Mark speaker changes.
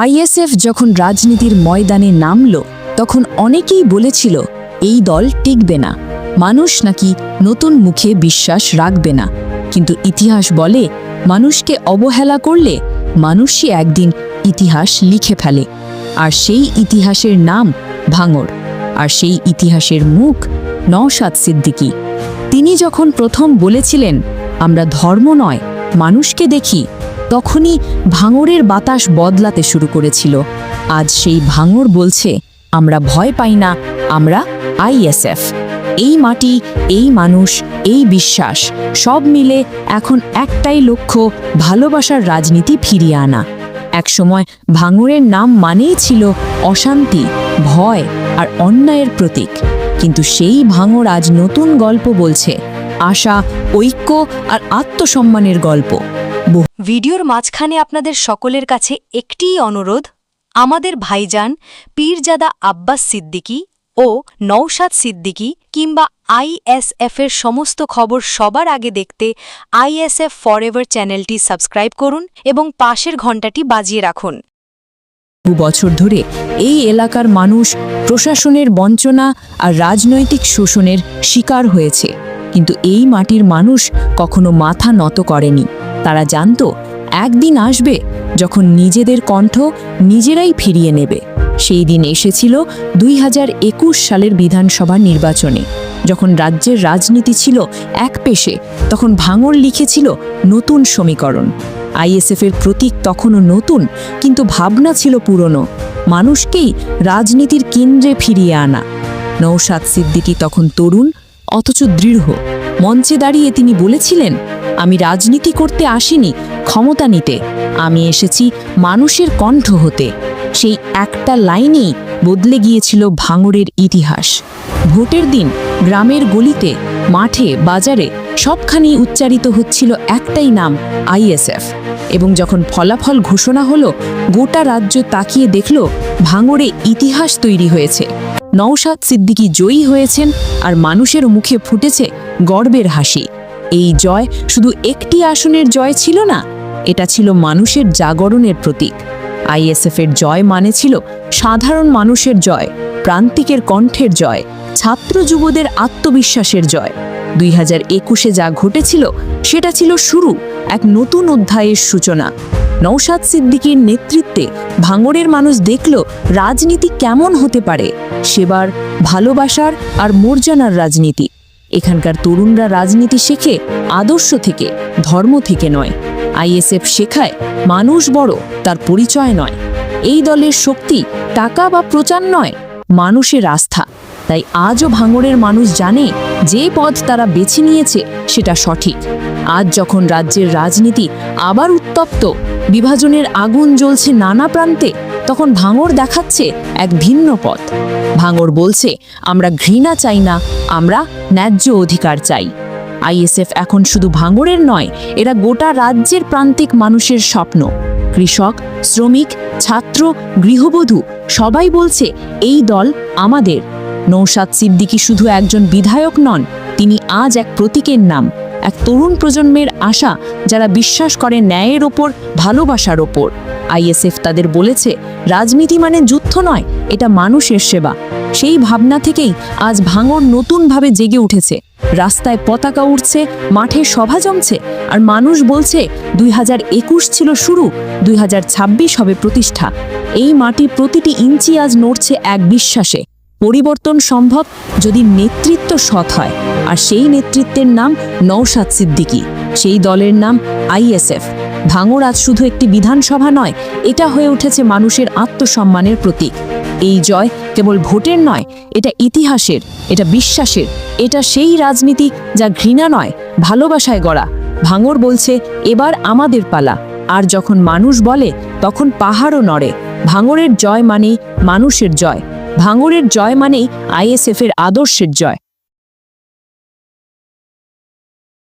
Speaker 1: ISF যখন রাজনীতির ময়দানে নামল তখন অনেকেই বলেছিল এই দল টিকবে না, মানুষ নাকি নতুন মুখে বিশ্বাস রাখবে না। কিন্তু ইতিহাস বলে মানুষকে অবহেলা করলে মানুষই একদিন ইতিহাস লিখে ফেলে। আর সেই ইতিহাসের নাম ভাঙড়, আর সেই ইতিহাসের মুখ নওশাদ সিদ্দিকী। তিনি যখন প্রথম বলেছিলেন আমরা ধর্ম নয় মানুষকে দেখি, তখনই ভাঙড়ের বাতাস বদলাতে শুরু করেছিল। আজ সেই ভাঙড় বলছে আমরা ভয় পাই না, আমরা আইএসএফ। এই মাটি, এই মানুষ, এই বিশ্বাস সব মিলে এখন একটাই লক্ষ্য, ভালোবাসার রাজনীতি ফিরিয়ে আনা। একসময় ভাঙড়ের নাম মানেই ছিল অশান্তি, ভয় আর অন্যায়ের প্রতীক। কিন্তু সেই ভাঙড় আজ নতুন গল্প বলছে, আশা, ঐক্য আর আত্মসম্মানের গল্প।
Speaker 2: ভিডিওর মাঝখানে আপনাদের সকলের কাছে একটিই অনুরোধ, আমাদের ভাইজান পীরজাদা আব্বাস সিদ্দিকী ও নওশাদ সিদ্দিকী কিংবা আইএসএফের সমস্ত খবর সবার আগে দেখতে আইএসএফ ফরএভার চ্যানেলটি সাবস্ক্রাইব করুন এবং পাশের ঘণ্টাটি বাজিয়ে রাখুন।
Speaker 1: বছর ধরে এই এলাকার মানুষ প্রশাসনের বঞ্চনা আর রাজনৈতিক শোষণের শিকার হয়েছে, কিন্তু এই মাটির মানুষ কখনো মাথা নত করেনি। তারা জানত একদিন আসবে যখন নিজেদের কণ্ঠ নিজেরাই ফিরিয়ে নেবে। সেই দিন এসেছিল 2021 সালের বিধানসভা নির্বাচনে। যখন রাজ্যের রাজনীতি ছিল এক পেশে, তখন ভাঙড় লিখেছিল নতুন সমীকরণ। আইএসএফের প্রতীক তখনও নতুন, কিন্তু ভাবনা ছিল পুরনো, মানুষকেই রাজনীতির কেন্দ্রে ফিরিয়ে আনা। নওশাদ সিদ্দিকী তখন তরুণ অথচ দৃঢ়। মঞ্চে দাঁড়িয়ে তিনি বলেছিলেন আমি রাজনীতি করতে আসিনি ক্ষমতা নিতে, আমি এসেছি মানুষের কণ্ঠ হতে। সেই একটা লাইনেই বদলে গিয়েছিল ভাঙড়ের ইতিহাস। ভোটের দিন গ্রামের গলিতে, মাঠে, বাজারে সবখানেই উচ্চারিত হচ্ছিল একটাই নাম, আইএসএফ। এবং যখন ফলাফল ঘোষণা হলো, গোটা রাজ্য তাকিয়ে দেখল ভাঙড়ে ইতিহাস তৈরি হয়েছে। নওশাদ সিদ্দিকী জয়ী হয়েছেন আর মানুষের মুখে ফুটেছে গর্বের হাসি। এই জয় শুধু একটি আসনের জয় ছিল না, এটা ছিল মানুষের জাগরণের প্রতীক। আইএসএফের জয় মানে ছিল সাধারণ মানুষের জয়, প্রান্তিকের কণ্ঠের জয়, ছাত্র যুবদের আত্মবিশ্বাসের জয়। 2021-এ যা ঘটেছিল সেটা ছিল শুরু, এক নতুন অধ্যায়ের সূচনা। নওশাদ সিদ্দিকীর নেতৃত্বে ভাঙড়ের মানুষ দেখল রাজনীতি কেমন হতে পারে, সেবার ভালোবাসার আর মর্যাদার রাজনীতি। এখানকার তরুণরা রাজনীতি শেখে আদর্শ থেকে, ধর্ম থেকে নয়। আইএসএফ শেখায় মানুষ বড়, তার পরিচয় নয়। এই দলের শক্তি টাকা বা প্রচার নয়, মানুষের আস্থা। তাই আজও ভাঙড়ের মানুষ জানে যে পথ তারা বেছে নিয়েছে সেটা সঠিক। আজ যখন রাজ্যের রাজনীতি আবার উত্তপ্ত, বিভাজনের আগুন জ্বলছে নানা প্রান্তে, তখন ভাঙড় দেখাচ্ছে এক ভিন্ন পথ। ভাঙড় বলছে আমরা ঘৃণা চাই না, আমরা ন্যায্য অধিকার চাই। আইএসএফ এখন শুধু ভাঙড়ের নয়, এরা গোটা রাজ্যের প্রান্তিক মানুষের স্বপ্ন। কৃষক, শ্রমিক, ছাত্র, গৃহবধূ সবাই বলছে এই দল আমাদের। নওশাদ সিদ্দিকী শুধু একজন বিধায়ক নন, তিনি আজ এক প্রতীকের নাম, এক তরুণ প্রজন্মের আশা, যারা বিশ্বাস করে ন্যায়ের ওপর, ভালোবাসার ওপর। আইএসএফ তাদের বলেছে রাজনীতি মানে যুদ্ধ নয়, এটা মানুষের সেবা। সেই ভাবনা থেকেই আজ ভাঙড় নতুনভাবে জেগে উঠেছে। রাস্তায় পতাকা উঠছে, মাঠে সভা জমছে, আর মানুষ বলছে 2021 ছিল শুরু, 2026 হবে প্রতিষ্ঠা। এই মাটির প্রতিটি ইঞ্চি আজ নড়ছে এক বিশ্বাসে, পরিবর্তন সম্ভব যদি নেতৃত্ব সৎ হয়। আর সেই নেতৃত্বের নাম নওশাদ সিদ্দিকী, সেই দলের নাম আইএসএফ। ভাঙড় আজ শুধু একটি বিধানসভা নয়, এটা হয়ে উঠেছে মানুষের আত্মসম্মানের প্রতীক। এই জয় কেবল ভোটের নয়, এটা ইতিহাসের, এটা বিশ্বাসের, এটা সেই রাজনীতি যা ঘৃণা নয়, ভালোবাসায় গড়া। ভাঙড় বলছে এবার আমাদের পালা। আর যখন মানুষ বলে তখন পাহাড়ও নড়ে। ভাঙড়ের জয় মানেই মানুষের জয়, ভাঙড়ের জয় মানেই আইএসএফের আদর্শের জয়।